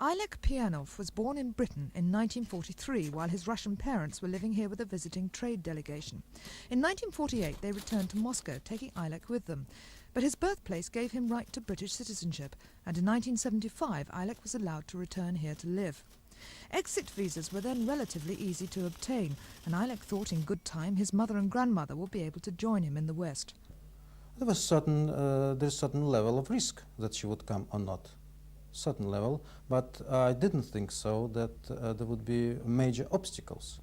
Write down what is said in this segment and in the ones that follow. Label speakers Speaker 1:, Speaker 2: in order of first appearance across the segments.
Speaker 1: Ilek Pianov was born in Britain in 1943 while his Russian parents were living here with a visiting trade delegation. In 1948 they returned to Moscow, taking Ilek with them. But his birthplace gave him right to British citizenship, and in 1975 Ilek was allowed to return here to live. Exit visas were then relatively easy to obtain, and Ilek thought in good time his mother and grandmother would be able to join him in the West.
Speaker 2: There was there's certain level of risk that she would come or not. Certain level, but I didn't think so that there would be major obstacles.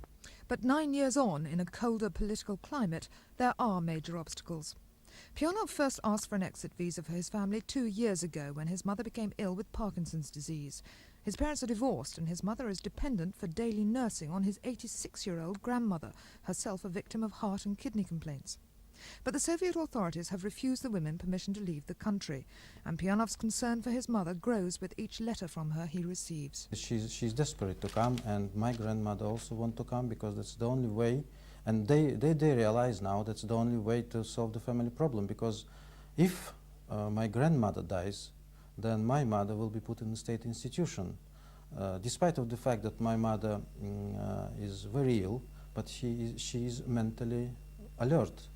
Speaker 1: But 9 years on, in a colder political climate, there are major obstacles. Pianov first asked for an exit visa for his family 2 years ago when his mother became ill with Parkinson's disease. His parents are divorced and his mother is dependent for daily nursing on his 86-year-old grandmother, herself a victim of heart and kidney complaints. But the Soviet authorities have refused the women permission to leave the country, and Pianov's concern for his mother grows with each letter from her he receives.
Speaker 2: She's desperate to come, and my grandmother also wants to come because that's the only way, and they realize now that's the only way to solve the family problem, because if my grandmother dies, then my mother will be put in a state institution. Despite of the fact that my mother is very ill, but she is mentally alert.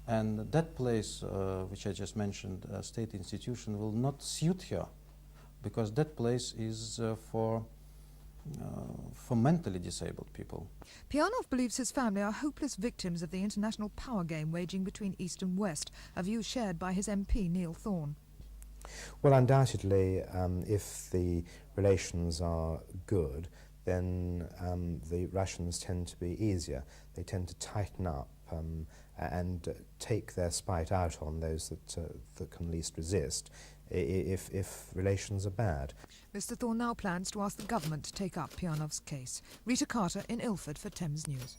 Speaker 2: And that place, which I just mentioned, state institution, will not suit her, because that place is for mentally disabled people.
Speaker 1: Pianov believes his family are hopeless victims of the international power game waging between East and West, a view shared by his MP Neil Thorne.
Speaker 3: Well, undoubtedly, if the relations are good, then the Russians tend to be easier. They tend to tighten up and take their spite out on those that can least resist if relations are bad.
Speaker 1: Mr Thorne now plans to ask the government to take up Pianov's case. Rita Carter in Ilford for Thames News.